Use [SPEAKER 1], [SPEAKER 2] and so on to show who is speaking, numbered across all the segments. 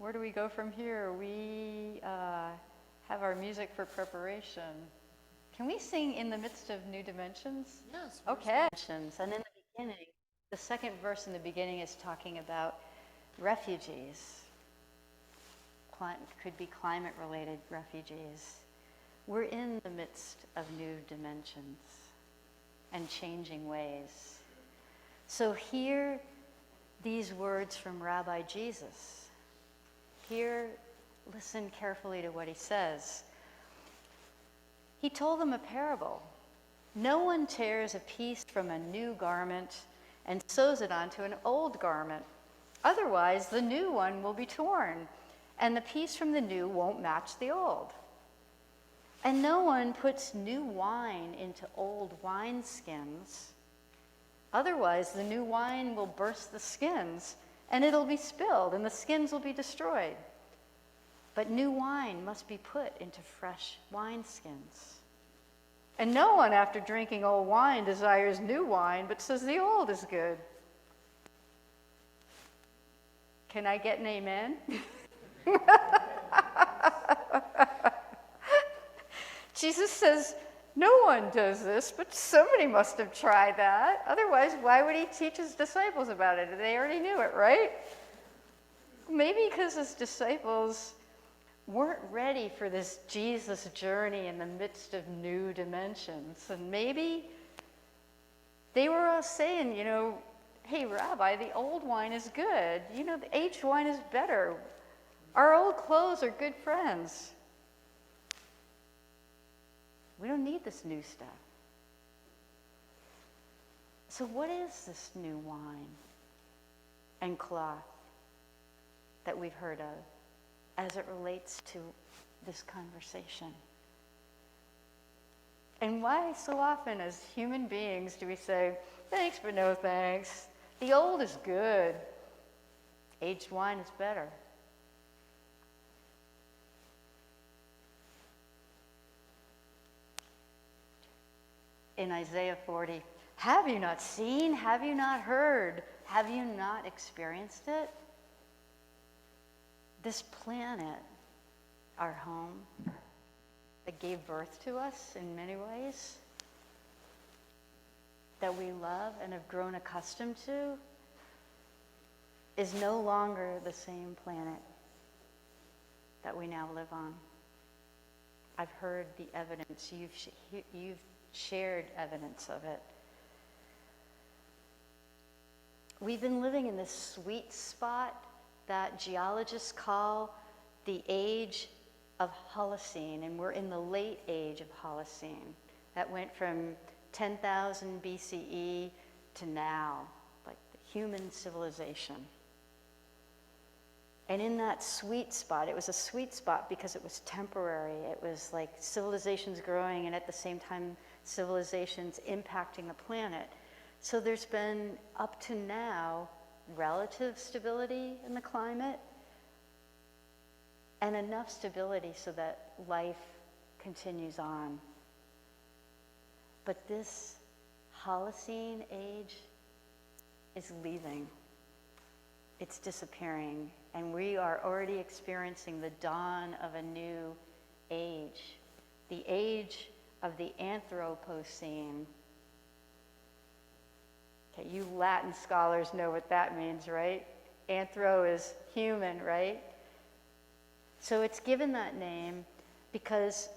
[SPEAKER 1] where do we go from here? We have our music for preparation. Can we sing In the Midst of New Dimensions?
[SPEAKER 2] Yes.
[SPEAKER 1] Okay. And in the beginning, the second verse in the beginning is talking about refugees. Could be climate-related refugees. We're in the midst of new dimensions and changing ways. So hear these words from Rabbi Jesus. Listen carefully to what he says. He told them a parable. No one tears a piece from a new garment and sews it onto an old garment. Otherwise, the new one will be torn, and the piece from the new won't match the old. And no one puts new wine into old wineskins. Otherwise, the new wine will burst the skins, and it'll be spilled, and the skins will be destroyed. But new wine must be put into fresh wineskins. And no one, after drinking old wine, desires new wine, but says the old is good. Can I get an amen? Jesus says, no one does this, but somebody must have tried that. Otherwise, why would he teach his disciples about it? They already knew it, right? Maybe because his disciples weren't ready for this Jesus journey in the midst of new dimensions. And maybe they were all saying, hey, Rabbi, the old wine is good. The aged wine is better. Our old clothes are good friends. We don't need this new stuff. So what is this new wine and cloth that we've heard of as it relates to this conversation? And why so often as human beings do we say, thanks but no thanks. The old is good. Aged wine is better. In Isaiah 40, have you not seen? Have you not heard? Have you not experienced it? This planet, our home, that gave birth to us in many ways, that we love and have grown accustomed to, is no longer the same planet that we now live on. I've heard the evidence. You've shared evidence of it. We've been living in this sweet spot that geologists call the age of Holocene, and we're in the late age of Holocene. That went from 10,000 BCE to now, like the human civilization. And in that sweet spot, it was a sweet spot because it was temporary. It was like civilizations growing and at the same time civilizations impacting the planet. So there's been, up to now, relative stability in the climate and enough stability so that life continues on. But this Holocene age is leaving. It's disappearing, and we are already experiencing the dawn of a new age, the age of the Anthropocene. Okay, you Latin scholars know what that means, right? Anthro is human, right? So it's given that name because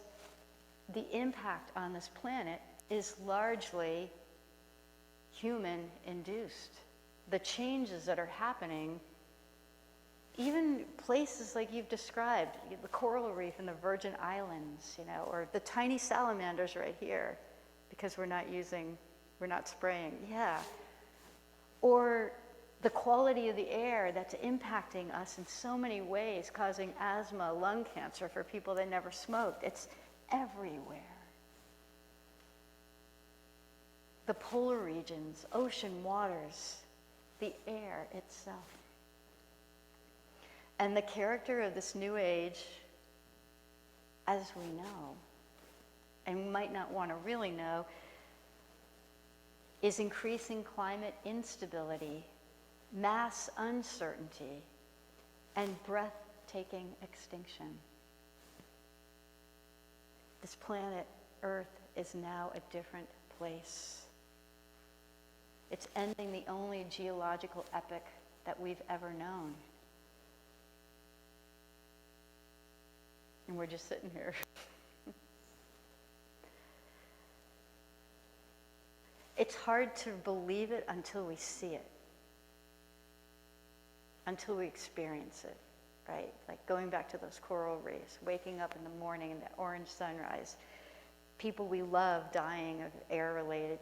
[SPEAKER 1] the impact on this planet is largely human-induced. The changes that are happening, even places like you've described, the coral reef in the Virgin Islands, or the tiny salamanders right here, because we're not spraying, yeah. Or the quality of the air that's impacting us in so many ways, causing asthma, lung cancer for people that never smoked. It's everywhere. The polar regions, ocean waters, the air itself. And the character of this new age, as we know, and we might not want to really know, is increasing climate instability, mass uncertainty, and taking extinction. This planet Earth is now a different place. It's ending the only geological epoch that we've ever known. And we're just sitting here. It's hard to believe it until we see it, until we experience it, right? Like going back to those coral reefs, waking up in the morning in the orange sunrise, people we love dying of air-related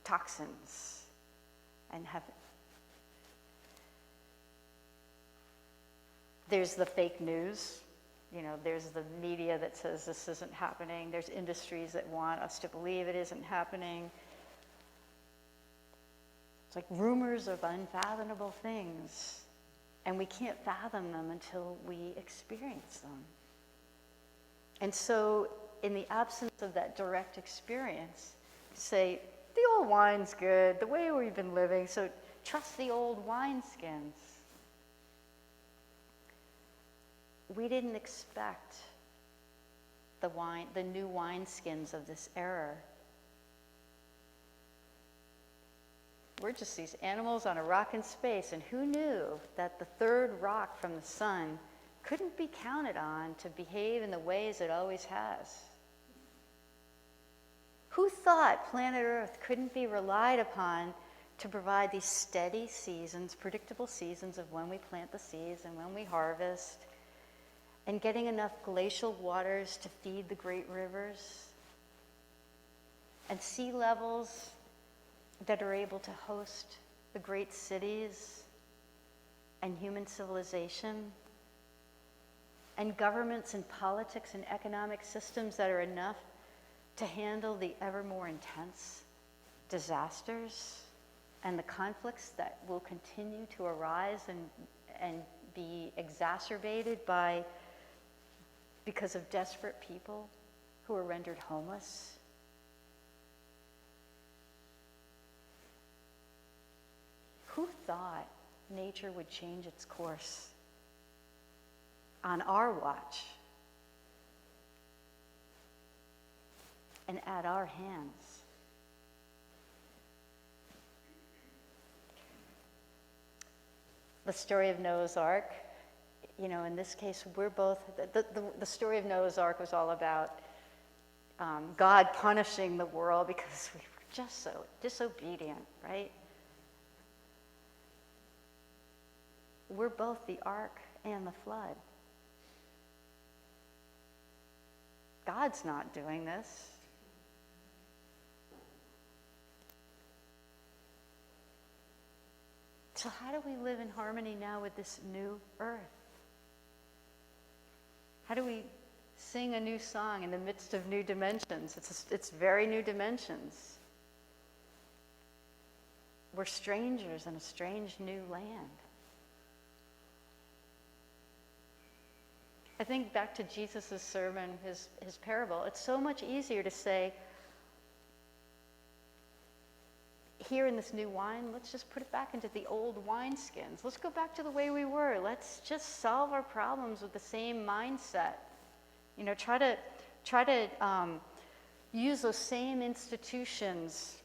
[SPEAKER 1] toxins, and there's the fake news. There's the media that says this isn't happening. There's industries that want us to believe it isn't happening. It's like rumors of unfathomable things, and we can't fathom them until we experience them. And so, in the absence of that direct experience, say, the old wine's good, the way we've been living, so trust the old wineskins. We didn't expect the new wineskins of this era. We're just these animals on a rock in space, and who knew that the third rock from the sun couldn't be counted on to behave in the ways it always has? Who thought planet Earth couldn't be relied upon to provide these steady seasons, predictable seasons of when we plant the seeds and when we harvest, and getting enough glacial waters to feed the great rivers, and sea levels that are able to host the great cities and human civilization, and governments and politics and economic systems that are enough to handle the ever more intense disasters and the conflicts that will continue to arise and be exacerbated because of desperate people who are rendered homeless. Who thought nature would change its course on our watch and at our hands? The story of Noah's Ark, in this case, we're both, the story of Noah's Ark was all about God punishing the world because we were just so disobedient, right? We're both the ark and the flood. God's not doing this. So how do we live in harmony now with this new earth? How do we sing a new song in the midst of new dimensions? It's very new dimensions. We're strangers in a strange new land. I think back to Jesus' sermon, his parable. It's so much easier to say, here in this new wine, let's just put it back into the old wineskins. Let's go back to the way we were. Let's just solve our problems with the same mindset. Try to use those same institutions.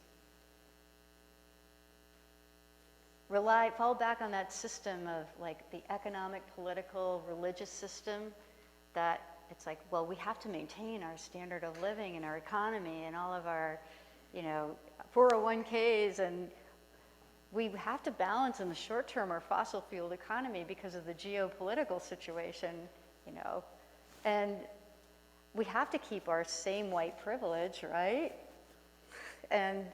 [SPEAKER 1] Fall back on that system of like the economic, political, religious system that it's like, well, we have to maintain our standard of living and our economy and all of our, 401ks, and we have to balance in the short term our fossil fueled economy because of the geopolitical situation, and we have to keep our same white privilege, right? And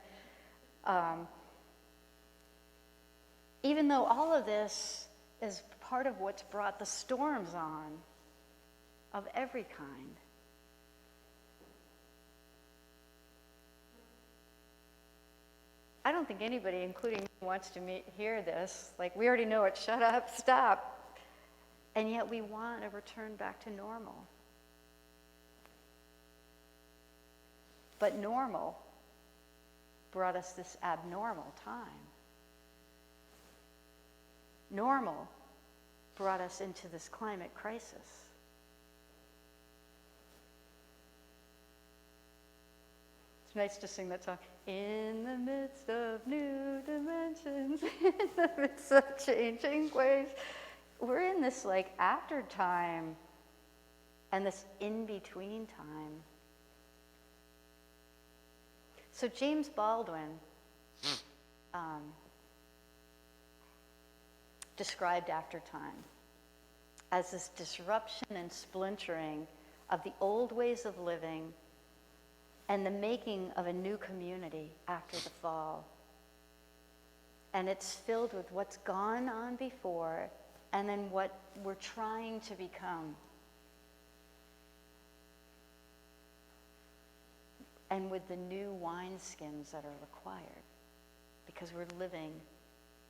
[SPEAKER 1] even though all of this is part of what's brought the storms on of every kind. I don't think anybody, including me, wants to hear this. Like, we already know it, shut up, stop. And yet we want a return back to normal. But normal brought us this abnormal time. Normal brought us into this climate crisis. It's nice to sing that song. In the midst of new dimensions, in the midst of changing ways. We're in this like after time and this in-between time. So James Baldwin described after time as this disruption and splintering of the old ways of living and the making of a new community after the fall. And it's filled with what's gone on before and then what we're trying to become. And with the new wineskins that are required, because we're living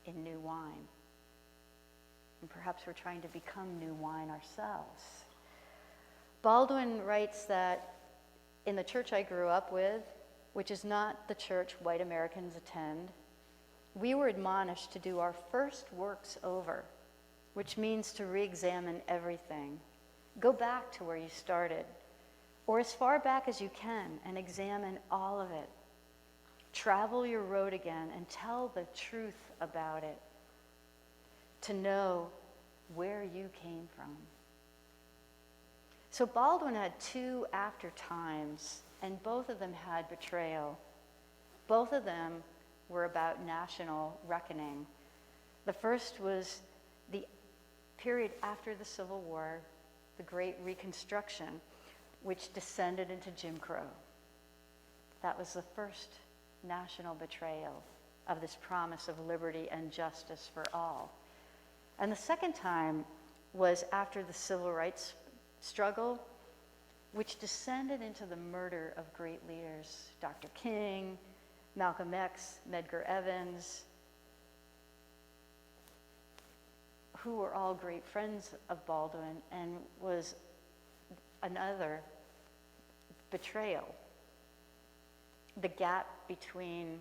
[SPEAKER 1] in new wine. And perhaps we're trying to become new wine ourselves. Baldwin writes that in the church I grew up with, which is not the church white Americans attend, we were admonished to do our first works over, which means to re-examine everything. Go back to where you started, or as far back as you can, and examine all of it. Travel your road again and tell the truth about it, to know where you came from. So Baldwin had two after times, and both of them had betrayal. Both of them were about national reckoning. The first was the period after the Civil War, the Great Reconstruction, which descended into Jim Crow. That was the first national betrayal of this promise of liberty and justice for all. And the second time was after the civil rights struggle, which descended into the murder of great leaders, Dr. King, Malcolm X, Medgar Evans, who were all great friends of Baldwin, and was another betrayal. The gap between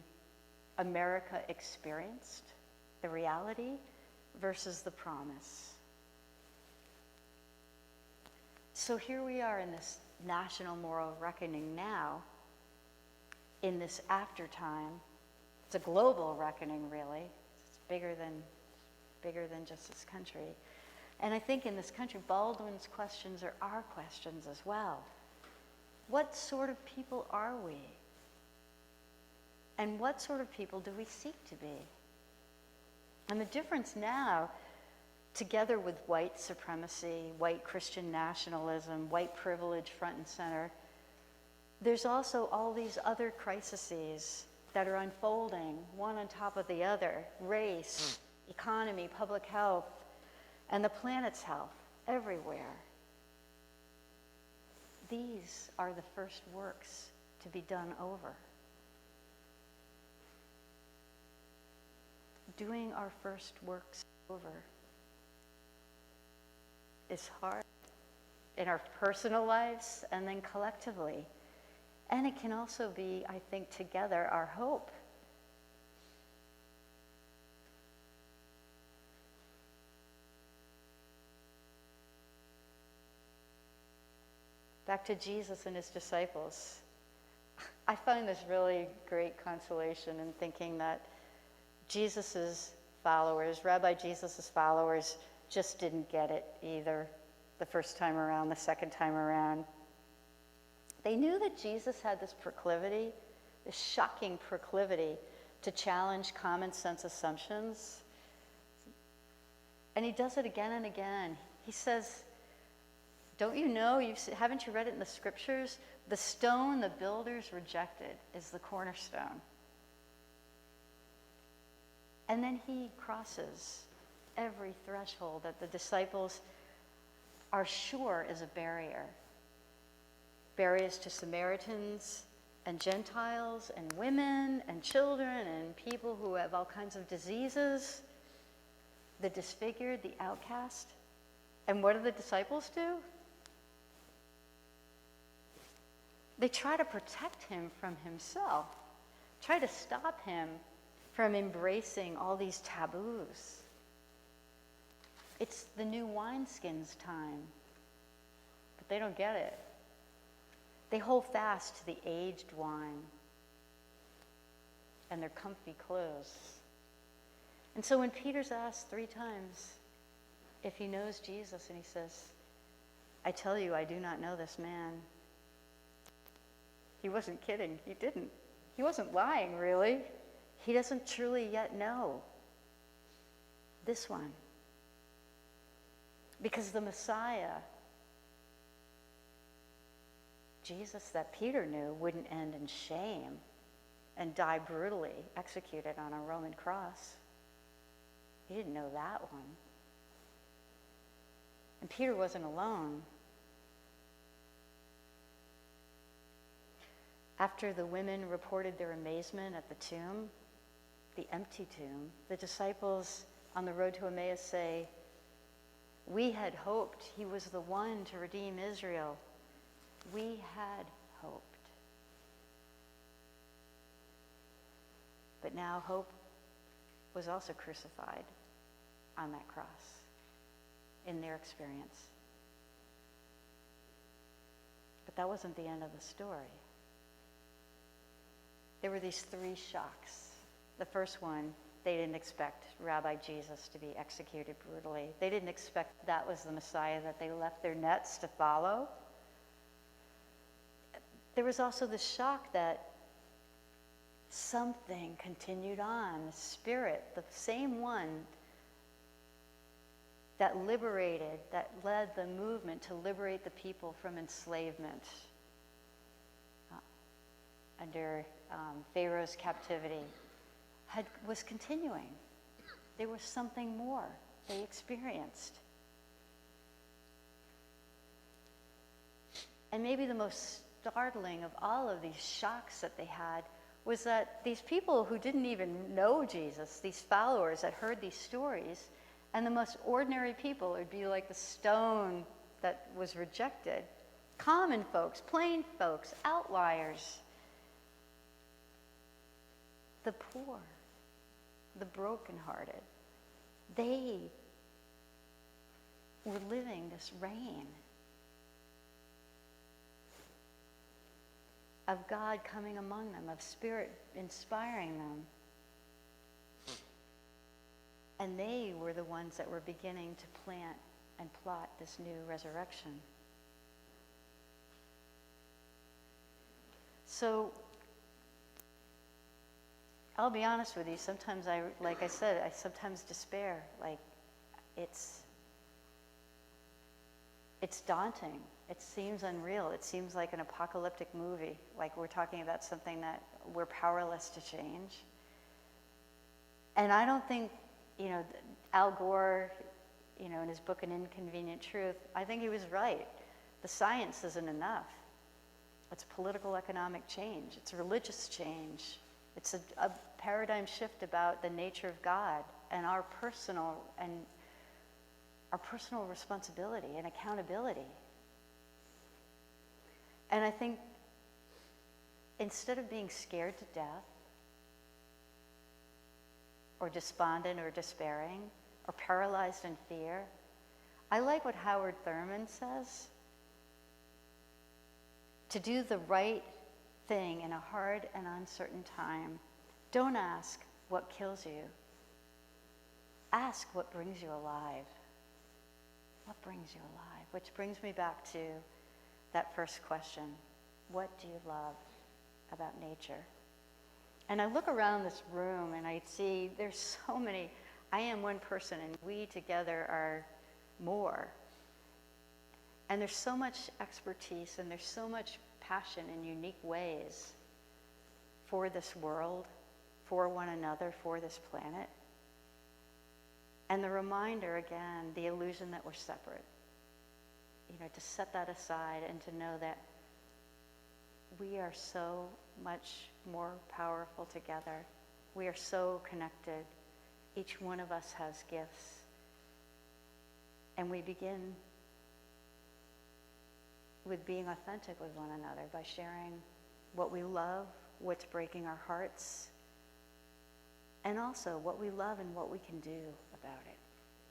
[SPEAKER 1] America experienced, the reality, versus the promise. So here we are in this national moral reckoning now, in this after time. It's a global reckoning, really. It's bigger than just this country. And I think in this country, Baldwin's questions are our questions as well. What sort of people are we? And what sort of people do we seek to be? And the difference now, together with white supremacy, white Christian nationalism, white privilege front and center, there's also all these other crises that are unfolding, one on top of the other: race, economy, public health, and the planet's health everywhere. These are the first works to be done over. Doing our first works over is hard in our personal lives and then collectively. And it can also be, I think, together, our hope. Back to Jesus and his disciples. I find this really great consolation in thinking that Jesus's followers, Rabbi Jesus's followers, just didn't get it either the first time around, the second time around. They knew that Jesus had this proclivity, this shocking proclivity to challenge common sense assumptions. And he does it again and again. He says, don't you know, haven't you read it in the scriptures? The stone the builders rejected is the cornerstone. And then he crosses every threshold that the disciples are sure is a barrier. Barriers to Samaritans and Gentiles and women and children and people who have all kinds of diseases, the disfigured, the outcast. And what do the disciples do? They try to protect him from himself, try to stop him from embracing all these taboos. It's the new wineskin's time. But they don't get it. They hold fast to the aged wine and their comfy clothes. And so when Peter's asked 3 times if he knows Jesus, and he says, I tell you, I do not know this man. He wasn't kidding. He didn't. He wasn't lying, really. He doesn't truly yet know this one. Because the Messiah, Jesus that Peter knew, wouldn't end in shame and die brutally executed on a Roman cross. He didn't know that one. And Peter wasn't alone. After the women reported their amazement at the tomb, the empty tomb, the disciples on the road to Emmaus say, we had hoped he was the one to redeem Israel. We had hoped. But now hope was also crucified on that cross in their experience. But that wasn't the end of the story. There were these 3 shocks. The first one, they didn't expect Rabbi Jesus to be executed brutally. They didn't expect that was the Messiah that they left their nets to follow. There was also the shock that something continued on. The Spirit, the same one that liberated, that led the movement to liberate the people from enslavement under Pharaoh's captivity, was continuing. There was something more they experienced. And maybe the most startling of all of these shocks that they had was that these people who didn't even know Jesus, these followers that heard these stories, and the most ordinary people, it would be like the stone that was rejected. Common folks, plain folks, outliers. The poor, the brokenhearted, they were living this reign of God coming among them, of Spirit inspiring them. And they were the ones that were beginning to plant and plot this new resurrection. So, I'll be honest with you, sometimes I sometimes despair. Like, it's daunting. It seems unreal. It seems like an apocalyptic movie, like we're talking about something that we're powerless to change. And I don't think, Al Gore, in his book, An Inconvenient Truth, I think he was right. The science isn't enough. It's political economic change. It's religious change. It's a paradigm shift about the nature of God and our personal responsibility and accountability. And I think instead of being scared to death or despondent or despairing or paralyzed in fear, I like what Howard Thurman says. To do the right thing in a hard and uncertain time, don't ask what kills you. Ask what brings you alive. What brings you alive? Which brings me back to that first question. What do you love about nature? And I look around this room and I see there's so many. I am one person and we together are more. And there's so much expertise and there's so much passion in unique ways for this world, for one another, for this planet. And the reminder again, the illusion that we're separate. To set that aside and to know that we are so much more powerful together. We are so connected. Each one of us has gifts. And we begin with being authentic with one another by sharing what we love, what's breaking our hearts, and also what we love and what we can do about it.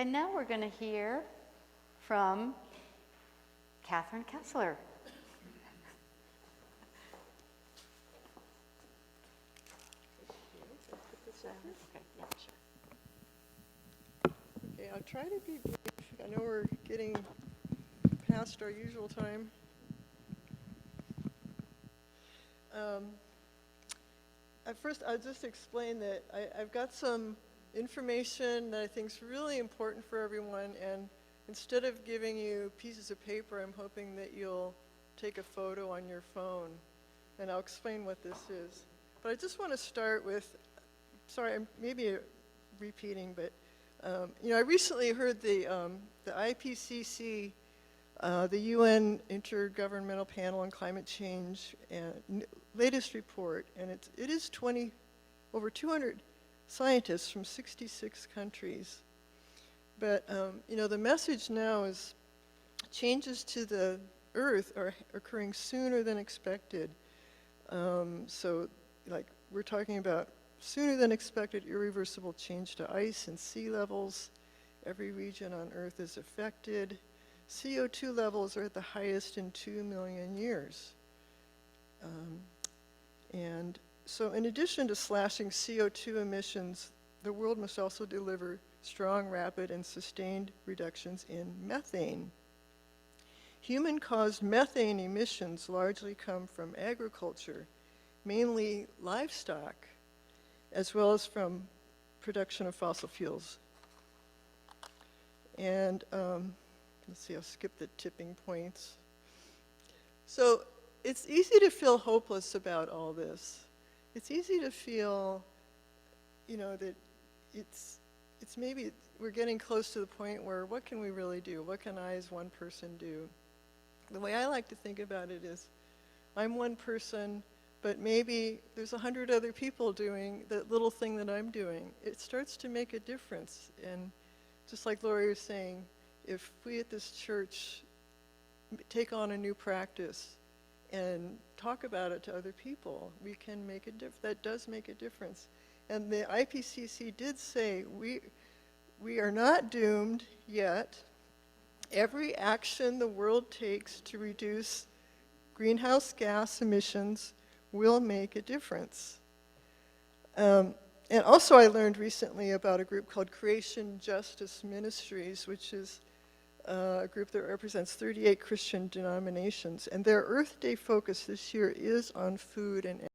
[SPEAKER 1] And now we're going to hear from Catherine Kessler.
[SPEAKER 3] Okay, yeah, sure. Okay, I'll try to be brief. I know we're getting past our usual time. At first, I'll just explain that I've got some information that I think is really important for everyone, and instead of giving you pieces of paper, I'm hoping that you'll take a photo on your phone, and I'll explain what this is. But I just want to start with, sorry, I'm maybe repeating, but I recently heard the IPCC, the UN Intergovernmental Panel on Climate Change, latest report, and it is over 200 scientists from 66 countries. But the message now is changes to the Earth are occurring sooner than expected. So, like, we're talking about sooner than expected irreversible change to ice and sea levels. Every region on Earth is affected. CO2 levels are at the highest in 2 million years. And so in addition to slashing CO2 emissions, the world must also deliver strong, rapid, and sustained reductions in methane. Human-caused methane emissions largely come from agriculture, mainly livestock, as well as from production of fossil fuels. And let's see, I'll skip the tipping points. So it's easy to feel hopeless about all this. It's easy to feel, that it's maybe we're getting close to the point where what can we really do? What can I as one person do? The way I like to think about it is I'm one person, but maybe there's 100 other people doing that little thing that I'm doing. It starts to make a difference. And just like Laurie was saying, if we at this church take on a new practice and talk about it to other people, we can make a difference. That does make a difference. And the IPCC did say we are not doomed yet. Every action the world takes to reduce greenhouse gas emissions will make a difference. And also I learned recently about a group called Creation Justice Ministries, which is a group that represents 38 Christian denominations. And their Earth Day focus this year is on food and